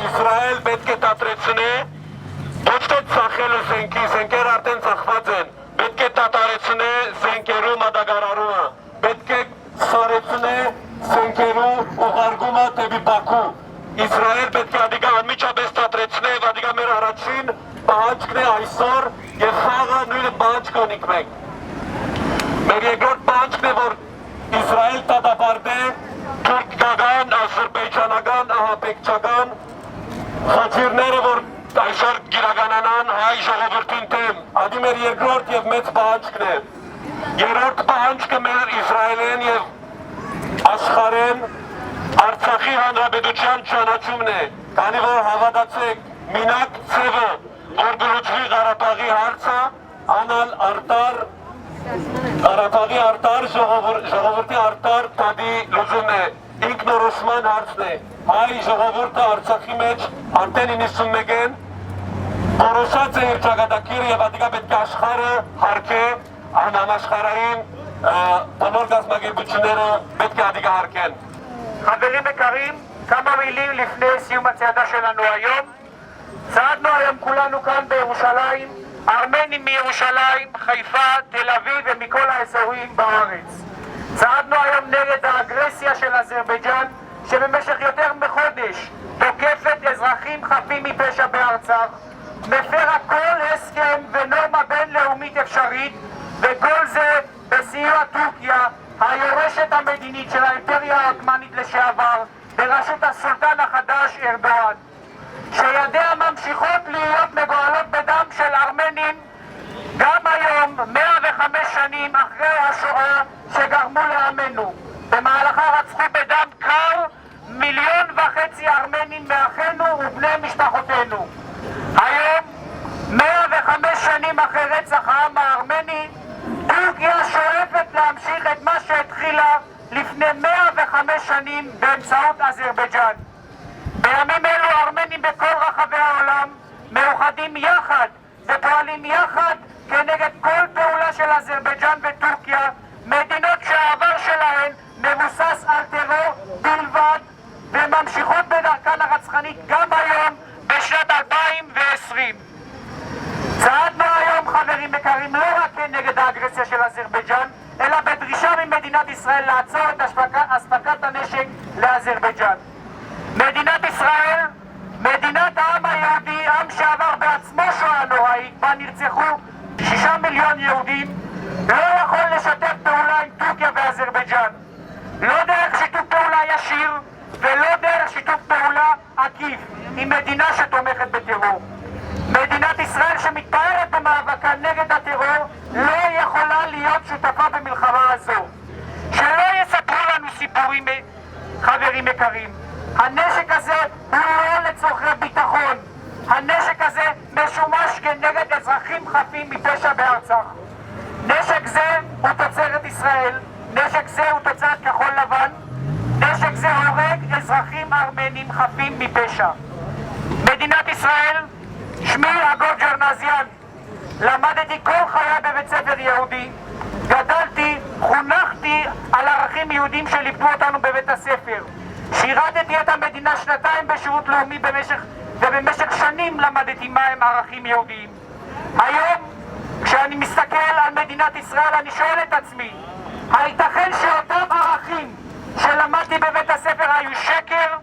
Israel պետք է դադրեցնե ոչ թե ցախել զենքի, զենքեր արդեն ցախված են, պետք է դատարեցնե զենքերու մատակարարումը, պետք է սարեցնե զենքերու ուղարկումը դեպի Բաքու։ Իսրայել պետք է ադիգա անմիջապես դադրեցնե, ադիգա մեր առաջին պահանջքն է այսօր եւ խաղը նույնը պահանջք ունենք մենք։ Մեր երկրորդ պահանջքն է, որ Իսրայել դատապարտե թուրքական, ադրբեջանական, ահաբեկչական խնդիրները, որ այսօր գիրականանան հայ ժողովրդին դեմ, ադի մեր երկրորդ եւ մեծ պահանջքն է։ Երրորդ պահանջքը մեր Իսրայելեն եւ աշխարհեն Արցախի հանրապետության ճանաչումն է, քանի որ հավատացեք, մինակ ցևը, որ գլուխի Ղարաբաղի հարցը, անալ արտար Ղարաբաղի արտար ժողովրդի արտար տադի լուծում է, ինքնորոշման հարցն է։ Հայ ժողովուրդը Արցախի մեջ արդեն 91-ին որոշած է իր ճակատագիրը եւ ադիգա պետք է աշխարհը հարգե, համաշխարհային բոլոր գազམ་ագերբությունները պետք է ադիգա հարգեն։ חברים יקרים, כמה מילים לפני סיום הצעדה שלנו היום. צעדנו היום כולנו כאן בירושלים, ארמנים מירושלים, חיפה, תל אביב ומכל האזורים בארץ. צעדנו היום נגד האגרסיה של אזרבייג'אן, שבמשך יותר מחודש תוקפת אזרחים חפים מפשע בארצה, מפרה כל הסכם ונורמה בינלאומית אפשרית, וכל זה בסיוע טורקיה, היורשת המדינית של האימפריה העות'מאנית לשעבר, בראשות הסולטן החדש ארדואן, שידיה ממשיכות להיות מגואלות בדם של ארמנים גם היום, 105 שנים אחרי השואה שגרמו לעמנו. במהלכה רצחו בדם קר 1.5 מיליון ארמנים מאחינו ובני משפחותינו. היום, 105 שנים אחרי רצח העם הארמני, טורקיה שואפת להמשיך את מה שהתחילה לפני 105 שנים באמצעות אזרבייג'אן. בימים אלו הארמנים בכל רחבי העולם מאוחדים יחד ופועלים יחד כנגד כל פעולה של אזרבייג'אן וטורקיה, מדינות שהעבר שלהן מבוסס על טרור בלבד וממשיכות בדרכן הרצחנית גם היום בשנת 2020. צעדנו היום, חברים יקרים, לא רק נגד האגרסיה של אזרבייג'אן, אלא בדרישה ממדינת ישראל לעצור את אספקת הנשק לאזרבייג'אן. מדינת ישראל, מדינת העם היהודי, עם שעבר בעצמו שואה נוראית, בה נרצחו 6 מיליון יהודים, לא יכול לשתף פעולה עם טורקיה ואזרבייג'אן. לא דרך שיתוף פעולה ישיר ולא דרך שיתוף פעולה עקיף עם מדינה שתומכת בטרור. מדינת ישראל שמתפארת במאבקה נגד הטרור לא יכולה להיות שותפה במלחמה הזו. שלא יספרו לנו סיפורים, חברים יקרים. הנשק הזה הוא לא לצורכי ביטחון. הנשק הזה משומש כנגד אזרחים חפים מפשע בארצם. נשק זה הוא תוצרת ישראל, נשק זה הוא תוצרת כחול לבן, נשק זה הורג אזרחים ארמנים חפים מפשע. מדינת ישראל, שמי אגור ג'רנזיאן, למדתי כל חיי בבית ספר יהודי, גדלתי, חונכתי על ערכים יהודים שלימדו אותנו בבית הספר. שירתתי את המדינה שנתיים בשירות לאומי ובמשך שנים למדתי מהם ערכים יהודיים. היום, כשאני מסתכל על מדינת ישראל, אני שואל את עצמי, הייתכן שאותם ערכים שלמדתי בבית הספר היו שקר?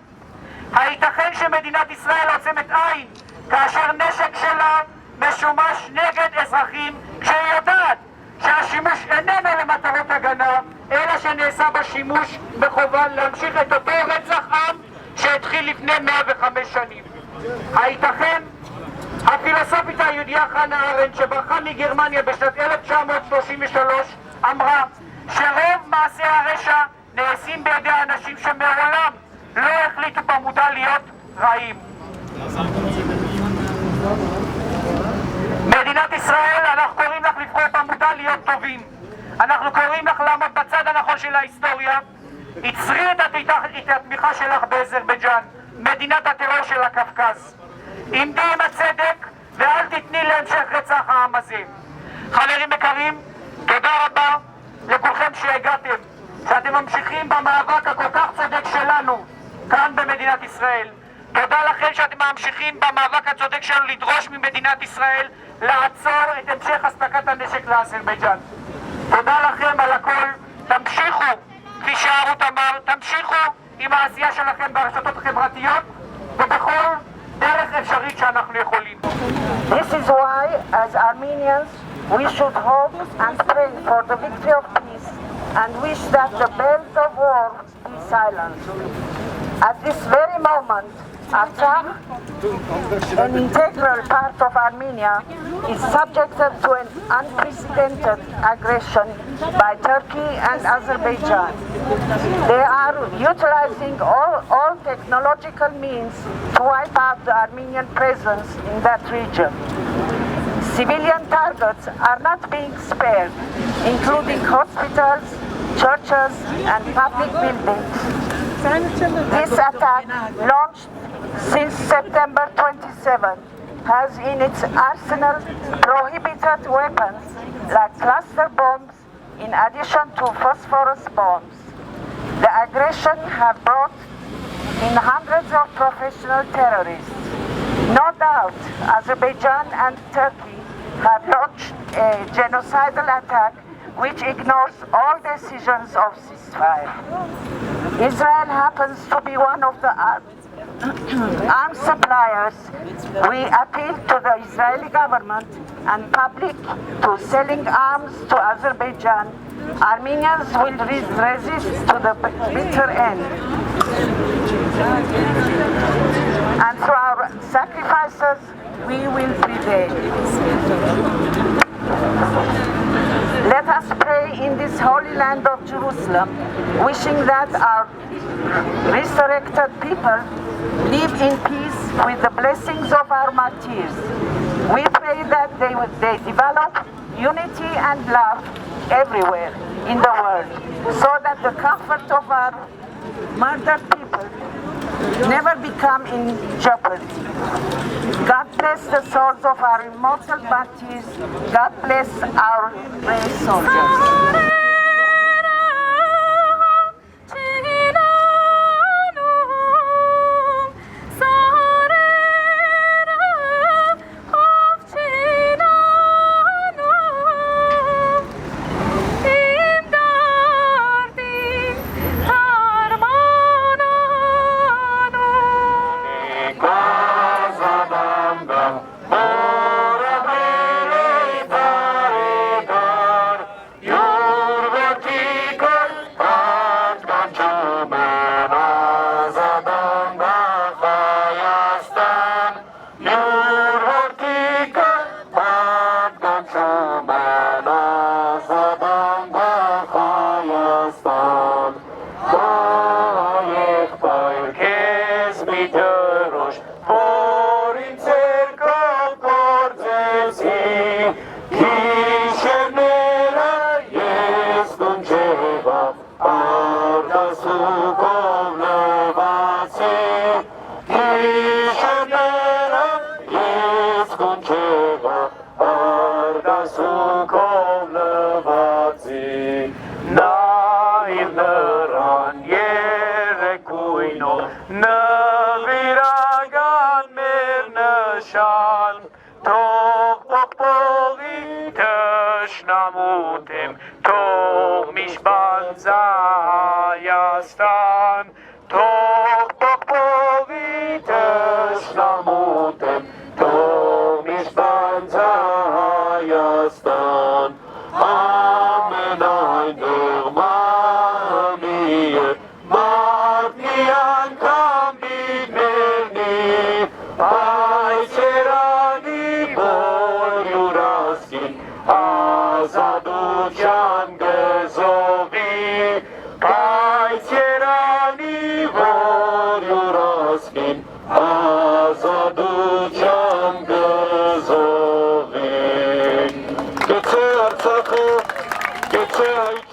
הייתכן שמדינת ישראל עוצמת עין כאשר נשק שלה משומש נגד אזרחים, כשהיא יודעת שהשימוש איננו למטרות הגנה, אלא שנעשה בשימוש מכוון להמשיך את אותו רצח עם שהתחיל לפני 105 שנים. הייתכן? הפילוסופית היהודיה חנה ארנדט שברחה מגרמניה בשנת 1933 אמרה שרוב מעשי הרשע נעשים בידי אנשים שמעולם לא החליטו במודע להיות רעים. מדינת ישראל, אנחנו קוראים לך לבחור במודע להיות טובים. אנחנו קוראים לך לעמוד בצד הנכון של ההיסטוריה. עצרי את התמיכה שלך באזרבייג'אן, מדינת הטרור של הקווקז. עמדי עם הצדק ואל תתני להמשך רצח העם הזה. חברים יקרים, תודה רבה לכולכם שהגעתם, שאתם ממשיכים במאבק הכל כך צודק שלנו כאן במדינת ישראל. תודה לכם שאתם ממשיכים במאבק הצודק שלנו לדרוש ממדינת ישראל לעצור את המשך אספקת הנשק לאזרבייג'אן. תודה לכם על הכל. תמשיכו, כפי שהרות אמר, תמשיכו עם העשייה שלכם ברשתות החברתיות ובכל דרך אפשרית שאנחנו יכולים. This is why, as Armenians, we should hope and pray for the victory of peace and wish that the bells of war be silenced. At this very moment, Artsakh, an integral part of Armenia, is subjected to an unprecedented aggression by Turkey and Azerbaijan. They are utilizing all technological means to wipe out the Armenian presence in that region. Civilian targets are not being spared, including hospitals, churches, and public buildings. This attack, launched since September 27, has in its arsenal prohibited weapons like cluster bombs in addition to phosphorus bombs. The aggression has brought in hundreds of professional terrorists. No doubt, Azerbaijan and Turkey have launched a genocidal attack which ignores all decisions of ceasefire. Israel happens to be one of the arms suppliers. We appeal to the Israeli government and public to selling arms to Azerbaijan. Armenians will resist to the bitter end. And through our sacrifices, we will prevail. Let us pray in this holy land of Jerusalem, wishing that our resurrected people live in peace with the blessings of our martyrs. We pray that they develop unity and love everywhere in the world, so that the comfort of our murdered people never become in jeopardy. God bless the souls of our immortal martyrs. God bless our brave soldiers. Ora bere dare dar, Yerushalm, Tov Pochpori, Teshnamutem, Tov Mishban Zayastan, Tov Pochpori, Teshnamutem, Tov Mishban Zayastan, Amen, Einer, Mamie, Martian, Kam Bidmeni, Paiserani, Bor Yuraskin, Azadutian, Gezovi, Paiserani, Bor Yuraskin, Azadutian, Gezovi. Gece Artsakı, Gece Ayki,